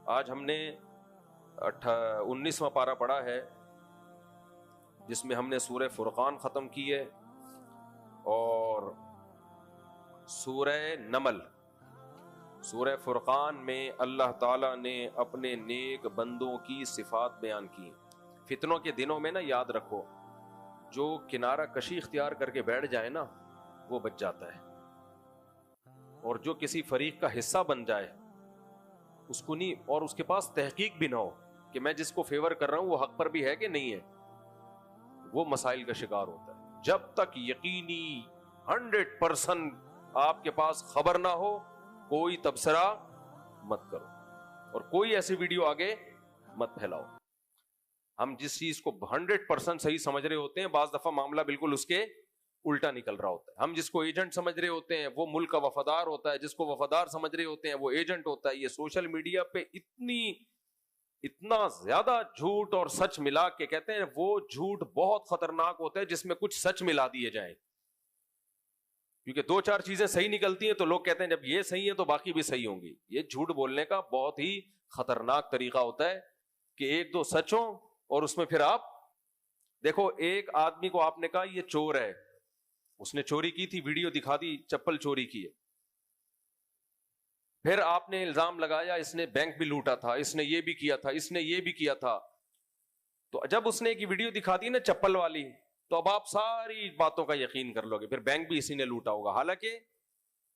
آج ہم نے 19واں پارہ پڑھا ہے، جس میں ہم نے سورہ فرقان ختم کی ہے اور سورہ نمل۔ سورہ فرقان میں اللہ تعالیٰ نے اپنے نیک بندوں کی صفات بیان کی۔ فتنوں کے دنوں میں نا یاد رکھو، جو کنارہ کشی اختیار کر کے بیٹھ جائے نا وہ بچ جاتا ہے، اور جو کسی فریق کا حصہ بن جائے اس کو نہیں، اور اس کے پاس تحقیق بھی نہ ہو کہ میں جس کو فیور کر رہا ہوں وہ حق پر بھی ہے کہ نہیں ہے، وہ مسائل کا شکار ہوتا ہے۔ جب تک یقینی 100% آپ کے پاس خبر نہ ہو کوئی تبصرہ مت کرو، اور کوئی ایسی ویڈیو آگے مت پھیلاؤ۔ ہم جس چیز کو 100% صحیح سمجھ رہے ہوتے ہیں، بعض دفعہ معاملہ بالکل اس کے الٹا نکل رہا ہوتا ہے۔ ہم جس کو ایجنٹ سمجھ رہے ہوتے ہیں وہ ملک کا وفادار ہوتا ہے، جس کو وفادار سمجھ رہے ہوتے ہیں وہ ایجنٹ ہوتا ہے۔ یہ سوشل میڈیا پہ اتنا زیادہ جھوٹ اور سچ ملا کے کہتے ہیں، وہ جھوٹ بہت خطرناک ہوتا ہے جس میں کچھ سچ ملا دیے جائیں، کیونکہ 2-4 چیزیں صحیح نکلتی ہیں تو لوگ کہتے ہیں جب یہ صحیح ہے تو باقی بھی صحیح ہوں گی۔ یہ جھوٹ بولنے کا بہت ہی خطرناک طریقہ ہوتا ہے کہ 1-2 سچ ہوں اور اس میں پھر آپ دیکھو، ایک آدمی کو آپ نے کہا یہ چور ہے، اس نے چوری کی تھی، ویڈیو دکھا دی چپل چوری کی ہے، پھر آپ نے الزام لگایا اس نے بینک بھی لوٹا تھا، اس نے یہ بھی کیا تھا، اس نے یہ بھی کیا تھا، تو جب اس نے ایک ویڈیو دکھا دی نا چپل والی، تو اب آپ ساری باتوں کا یقین کر لو گے پھر بینک بھی اسی نے لوٹا ہوگا، حالانکہ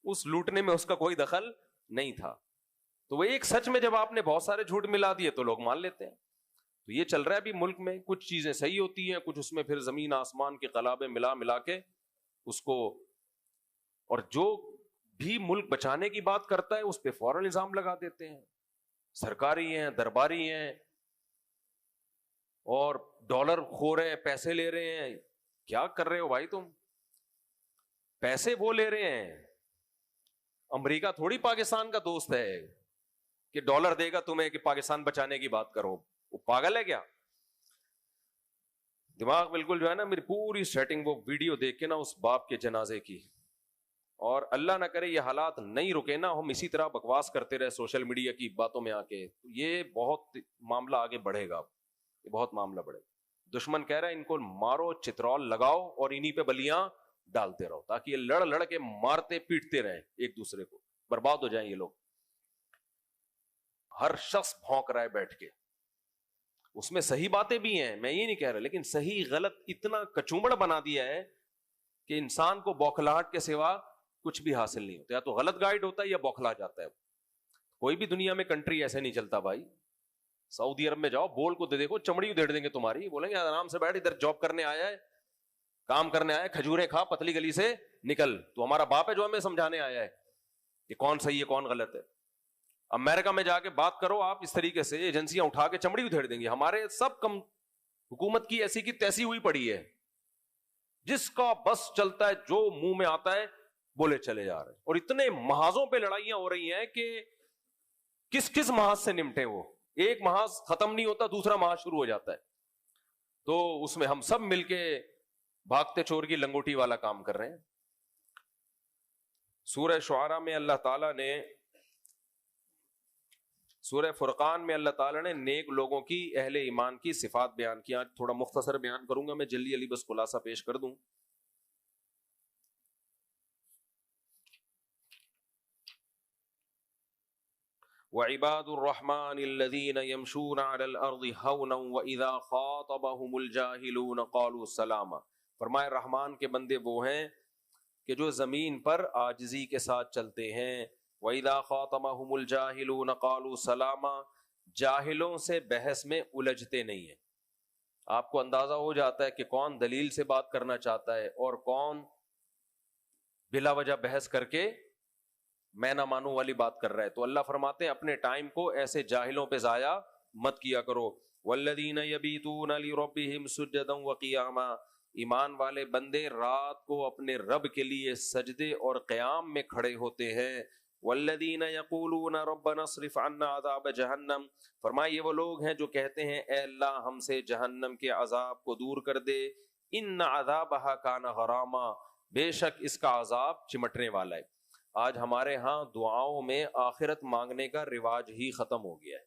اس لوٹنے میں اس کا کوئی دخل نہیں تھا۔ تو وہ ایک سچ میں جب آپ نے بہت سارے جھوٹ ملا دیے تو لوگ مان لیتے ہیں۔ تو یہ چل رہا ہے ابھی ملک میں، کچھ چیزیں صحیح ہوتی ہیں، کچھ اس میں پھر زمین آسمان کے قلابے ملا کے اس کو، اور جو بھی ملک بچانے کی بات کرتا ہے اس پہ فوراً الزام لگا دیتے ہیں، سرکاری ہیں، درباری ہیں، اور ڈالر کھو رہے ہیں، پیسے لے رہے ہیں۔ کیا کر رہے ہو بھائی تم؟ پیسے وہ لے رہے ہیں، امریکہ تھوڑی پاکستان کا دوست ہے کہ ڈالر دے گا تمہیں کہ پاکستان بچانے کی بات کرو۔ وہ پاگل ہے کیا؟ دماغ بالکل جو ہے نا، میری پوری سیٹنگ وہ ویڈیو دیکھ کے نا اس باپ کے جنازے کی، اور اللہ نہ کرے یہ حالات نہیں رکے نا، ہم اسی طرح بکواس کرتے رہے سوشل میڈیا کی باتوں میں آ کے، یہ بہت معاملہ آگے بڑھے گا، یہ بہت معاملہ بڑھے گا۔ دشمن کہہ رہا ہے ان کو مارو، چترول لگاؤ اور انہی پہ بلیاں ڈالتے رہو تاکہ یہ لڑ لڑ کے مارتے پیٹتے رہیں ایک دوسرے کو، برباد ہو جائیں یہ لوگ۔ ہر شخص بھونک رہا ہے بیٹھ کے، اس میں صحیح باتیں بھی ہیں، میں یہ نہیں کہہ رہا، لیکن صحیح غلط اتنا کچومڑ بنا دیا ہے کہ انسان کو بوکھلاہٹ کے سوا کچھ بھی حاصل نہیں ہوتا، یا تو غلط گائیڈ ہوتا ہے یا بوکھلا جاتا ہے۔ کوئی بھی دنیا میں کنٹری ایسے نہیں چلتا بھائی۔ سعودی عرب میں جاؤ، بول کو دے دیکھو، چمڑی ادھیڑ دیں گے تمہاری، بولیں گے آرام سے بیٹھ، ادھر جاب کرنے آیا ہے، کام کرنے آیا ہے، کھجورے کھا، پتلی گلی سے نکل، تو ہمارا باپ ہے جو ہمیں سمجھانے آیا ہے کہ کون صحیح ہے کون غلط ہے۔ امریکہ میں جا کے بات کرو آپ اس طریقے سے، ایجنسیاں اٹھا کے چمڑی ادھیڑ دیں گی۔ ہمارے سب کم حکومت کی ایسی کی تیسی ہوئی پڑی ہے، جس کا بس چلتا ہے جو منہ میں آتا ہے بولے چلے جا رہے ہیں، اور اتنے محاذوں پہ لڑائیاں ہو رہی ہیں کہ کس کس محاذ سے نمٹے، وہ ایک محاذ ختم نہیں ہوتا دوسرا محاذ شروع ہو جاتا ہے، تو اس میں ہم سب مل کے بھاگتے چور کی لنگوٹی والا کام کر رہے ہیں۔ سورہ شعراء میں اللہ تعالیٰ نے، سورہ فرقان میں اللہ تعالیٰ نے نیک لوگوں کی، اہل ایمان کی صفات بیان کی۔ آج تھوڑا مختصر بیان کروں گا میں، جلدی جلدی بس خلاصہ پیش کر دوں۔ وعباد الرحمن الذين يمشون على الارض هونا واذا خاطبهم الجاهلون قالوا سلاما۔ فرمائے رحمان کے بندے وہ ہیں کہ جو زمین پر عاجزی کے ساتھ چلتے ہیں۔ وَإِذَا خَاطَبَهُمُ الْجَاهِلُونَ قَالُوا سَلَامًا، جاہلوں سے بحث میں الجھتے نہیں ہیں۔ آپ کو اندازہ ہو جاتا ہے کہ کون دلیل سے بات کرنا چاہتا ہے اور کون بلا وجہ بحث کر کے میں نہ مانوں والی بات کر رہا ہے۔ تو اللہ فرماتے ہیں اپنے ٹائم کو ایسے جاہلوں پہ ضائع مت کیا کرو۔ وَالَّذِينَ يَبِيتُونَ لِرَبِّهِمْ سُجَّدًا وَقِيَامًا، ایمان والے بندے رات کو اپنے رب کے لیے سجدے اور قیام میں کھڑے ہوتے ہیں۔ والذین یقولون ربنا اصرف عنا عذاب جہنم، فرمائے یہ وہ لوگ ہیں جو کہتے ہیں اے اللہ ہم سے جہنم کے عذاب کو دور کر دے۔ ان عذابها کان غراما، بے شک اس کا عذاب چمٹنے والا ہے۔ آج ہمارے ہاں دعاؤں میں آخرت مانگنے کا رواج ہی ختم ہو گیا ہے۔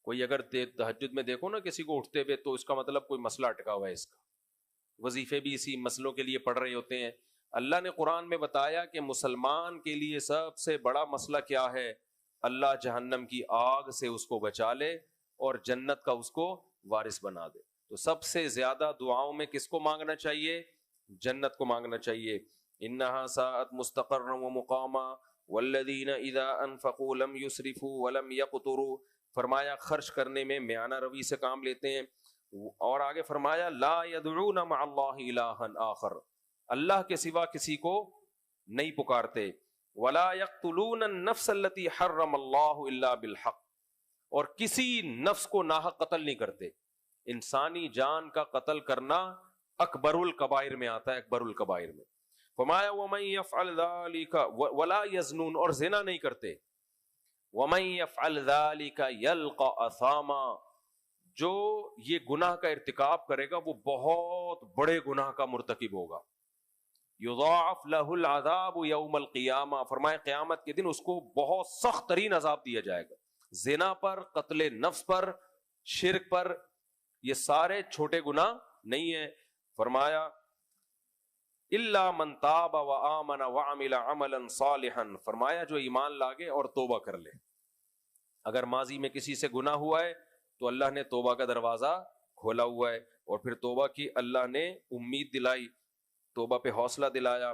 کوئی اگر تہجد میں دیکھو نا کسی کو اٹھتے ہوئے تو اس کا مطلب کوئی مسئلہ اٹکا ہوا ہے اس کا. وظیفے بھی اسی مسئلوں کے لیے پڑھ رہے ہوتے ہیں. اللہ نے قرآن میں بتایا کہ مسلمان کے لیے سب سے بڑا مسئلہ کیا ہے؟ اللہ جہنم کی آگ سے اس کو بچا لے اور جنت کا اس کو وارث بنا دے. تو سب سے زیادہ دعاؤں میں کس کو مانگنا چاہیے؟ جنت کو مانگنا چاہیے. انہا ساعت مستقرا ومقاما والذین اذا انفقوا لم یسرفوا ولم یقتروا. فرمایا خرچ کرنے میں میانہ روی سے کام لیتے ہیں. اور آگے فرمایا لا یدعون مع اللہ الہا آخر. اللہ کے سوا کسی کو نہیں پکارتے. ولا یقتلون النفس التي حرم اللہ الا بالحق. اور کسی نفس کو ناحق قتل نہیں کرتے. انسانی جان کا قتل کرنا اکبر الکبائر میں آتا ہے, اکبر الکبائر میں. فرمایا ومن يفعل ذلك ولا يزنون, اور زنا نہیں کرتے. ومن يفعل ذلك يلقى اثاما. جو یہ گناہ کا ارتکاب کرے گا وہ بہت بڑے گناہ کا مرتکب ہوگا. یضاعف له العذاب یوم القیامہ. فرمایا قیامت کے دن اس کو بہت سخت ترین عذاب دیا جائے گا. زنا پر, قتل نفس پر, شرک پر, یہ سارے چھوٹے گناہ نہیں ہیں. فرمایا الا من تاب وآمن وعمل عملا صالحا. فرمایا جو ایمان لاگے اور توبہ کر لے. اگر ماضی میں کسی سے گناہ ہوا ہے تو اللہ نے توبہ کا دروازہ کھولا ہوا ہے, اور پھر توبہ کی اللہ نے امید دلائی, توبہ پہ حوصلہ دلایا.